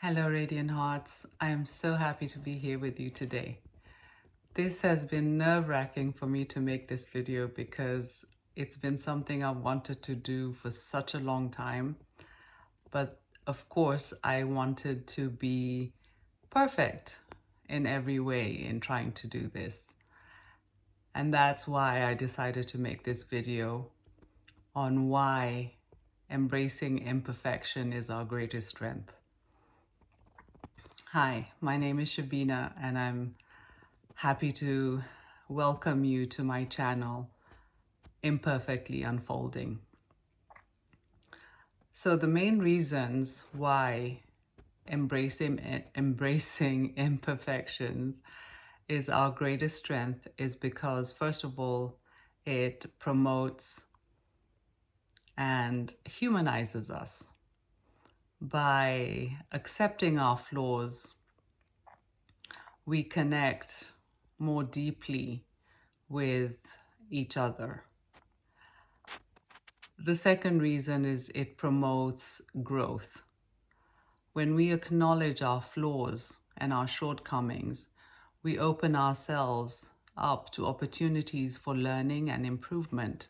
Hello, Radiant Hearts. I am so happy to be here with you today. This has been nerve-wracking for me to make this video because it's been something I've wanted to do for such a long time. But of course, I wanted to be perfect in every way in trying to do this. And that's why I decided to make this video on why embracing imperfection is our greatest strength. Hi, my name is Shabina and I'm happy to welcome you to my channel, Imperfectly Unfolding. So the main reasons why embracing imperfections is our greatest strength is because, first of all, it promotes and humanizes us. By accepting our flaws, we connect more deeply with each other. The second reason is it promotes growth. When we acknowledge our flaws and our shortcomings, we open ourselves up to opportunities for learning and improvement.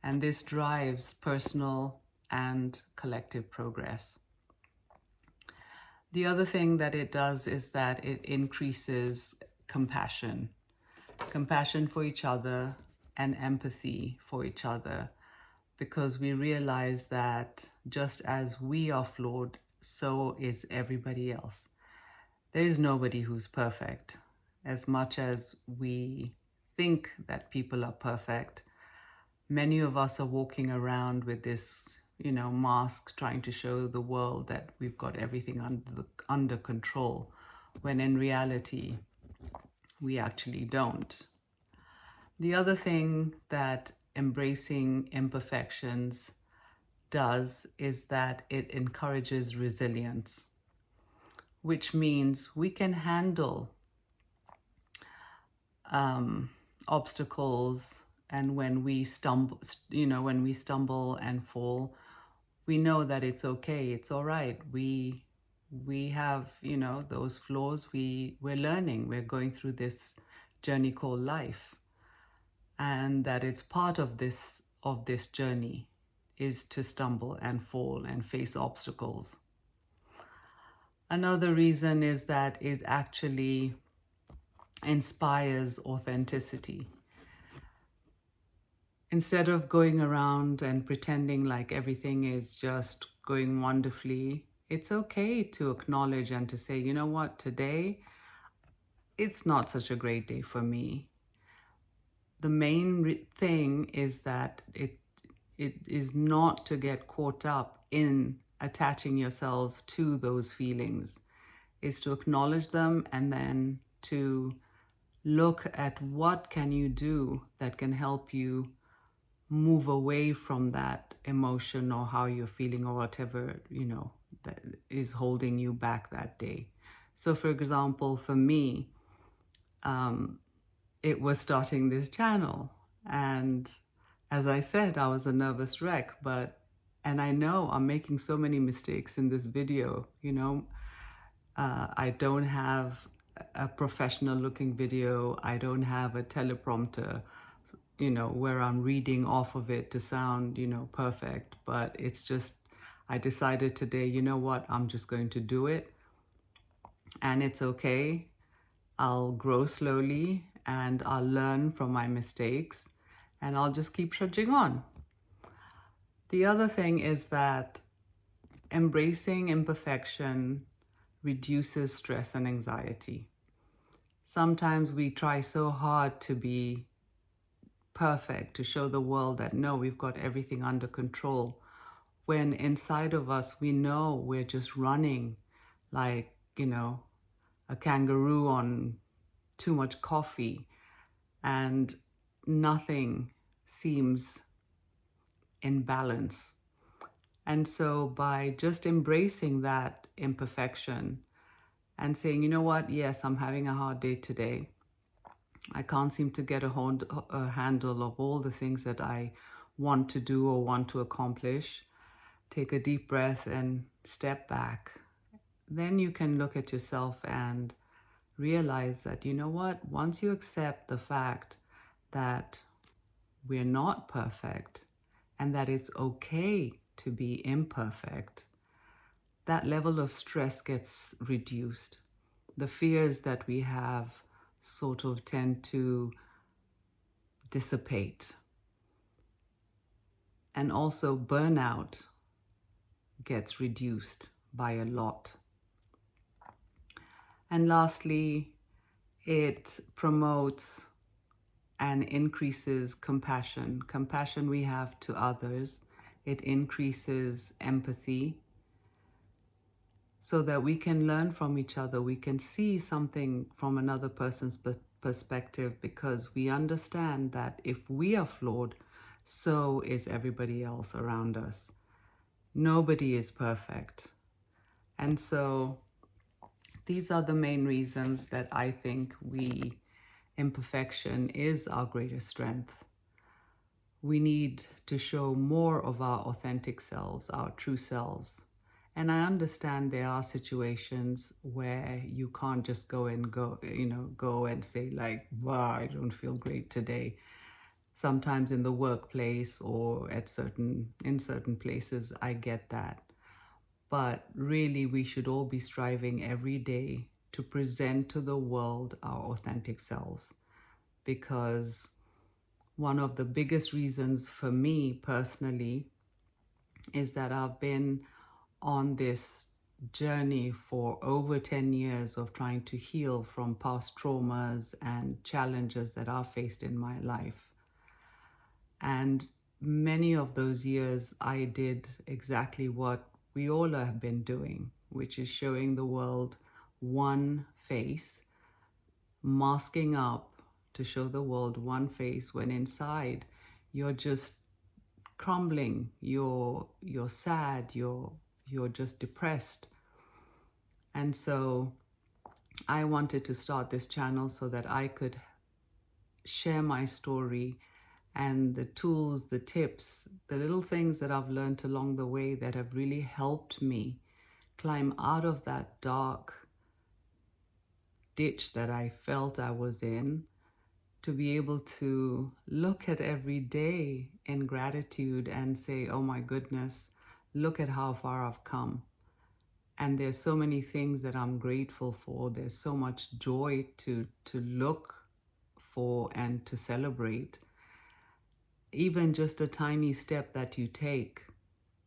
And this drives personal and collective progress. The other thing that it does is that it increases compassion for each other and empathy for each other, because we realize that just as we are flawed, so is everybody else. There is nobody who's perfect. As much as we think that people are perfect, many of us are walking around with this, mask, trying to show the world that we've got everything under control, when in reality, we actually don't. The other thing that embracing imperfections does is that it encourages resilience, which means we can handle obstacles, and when we stumble, and fall, we know that it's okay, it's all right. We have, those flaws. We're learning, we're going through this journey called life, and that it's part of this journey is to stumble and fall and face obstacles. Another reason is that it actually inspires authenticity. Instead of going around and pretending like everything is just going wonderfully, it's okay to acknowledge and to say, you know what, today it's not such a great day for me. The main thing is that it is not to get caught up in attaching yourselves to those feelings. Is to acknowledge them and then to look at what can you do that can help you move away from that emotion or how you're feeling or whatever, that is holding you back that day. So for example, for me, it was starting this channel. And as I said, I was a nervous wreck, and I know I'm making so many mistakes in this video, I don't have a professional looking video. I don't have a teleprompter, where I'm reading off of it to sound, perfect. But it's just, I decided today, you know what, I'm just going to do it. And it's okay. I'll grow slowly and I'll learn from my mistakes and I'll just keep trudging on. The other thing is that embracing imperfection reduces stress and anxiety. Sometimes we try so hard to be perfect, to show the world that no, we've got everything under control, when inside of us we know we're just running like, a kangaroo on too much coffee, and nothing seems in balance. And so by just embracing that imperfection and saying, you know what, yes, I'm having a hard day today. I can't seem to get a handle of all the things that I want to do or want to accomplish. Take a deep breath and step back then you can look at yourself and realize that, you know what, once you accept the fact that we're not perfect and that it's okay to be imperfect, that level of stress gets reduced. The fears that we have sort of tend to dissipate. And also burnout gets reduced by a lot. And lastly, it promotes and increases compassion. Compassion we have to others. It increases empathy so that we can learn from each other. We can see something from another person's perspective, because we understand that if we are flawed, so is everybody else around us. Nobody is perfect. And so these are the main reasons that I think imperfection is our greatest strength. We need to show more of our authentic selves, our true selves. And I understand there are situations where you can't just go and say like, wow, I don't feel great today. Sometimes in the workplace or in certain places, I get that. But really, we should all be striving every day to present to the world our authentic selves, because one of the biggest reasons for me personally is that I've been on this journey for over 10 years of trying to heal from past traumas and challenges that I've faced in my life. And many of those years, I did exactly what we all have been doing, which is showing the world one face, masking up to show the world one face when inside you're just crumbling, you're sad, you're just depressed. And so I wanted to start this channel so that I could share my story and the tools, the tips, the little things that I've learned along the way that have really helped me climb out of that dark ditch that I felt I was in, to be able to look at every day in gratitude and say, oh my goodness, look at how far I've come. And there's so many things that I'm grateful for. There's so much joy to look for and to celebrate. Even just a tiny step that you take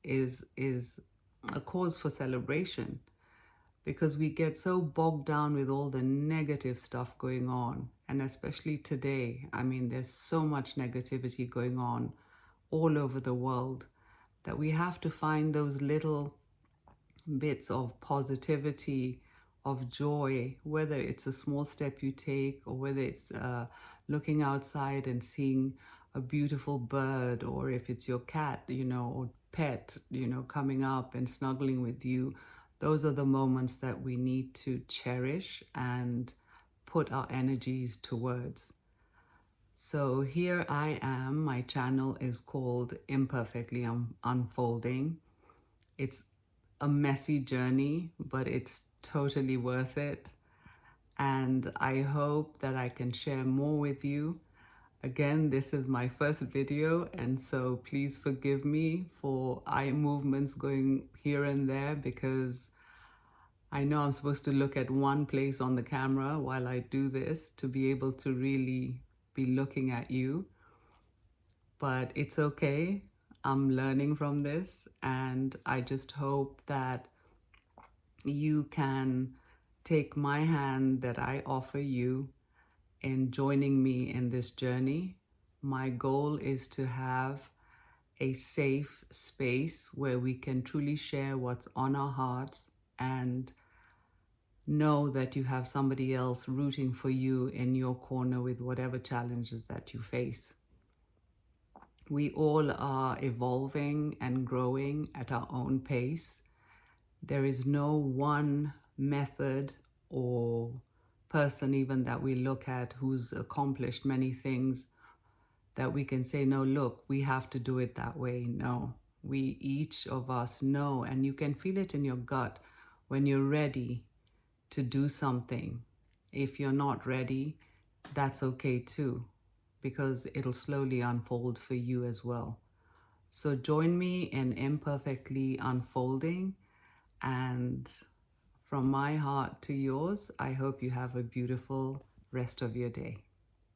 is a cause for celebration, because we get so bogged down with all the negative stuff going on. And especially today, I mean, there's so much negativity going on all over the world that we have to find those little bits of positivity, of joy, whether it's a small step you take or whether it's looking outside and seeing a beautiful bird, or if it's your cat, or pet, coming up and snuggling with you. Those are the moments that we need to cherish and put our energies towards. So here I am. My channel is called Imperfectly Unfolding. It's a messy journey, but it's totally worth it. And I hope that I can share more with you. Again, this is my first video, and so please forgive me for eye movements going here and there, because I know I'm supposed to look at one place on the camera while I do this to be able to really be looking at you. But it's okay. I'm learning from this, and I just hope that you can take my hand that I offer you in joining me in this journey. My goal is to have a safe space where we can truly share what's on our hearts and know that you have somebody else rooting for you in your corner with whatever challenges that you face. We all are evolving and growing at our own pace. There is no one method or person even that we look at who's accomplished many things that we can say, no, look, we have to do it that way. No, we, each of us know, and you can feel it in your gut when you're ready to do something. If you're not ready, that's okay too, because it'll slowly unfold for you as well. So join me in imperfectly unfolding, and from my heart to yours, I hope you have a beautiful rest of your day.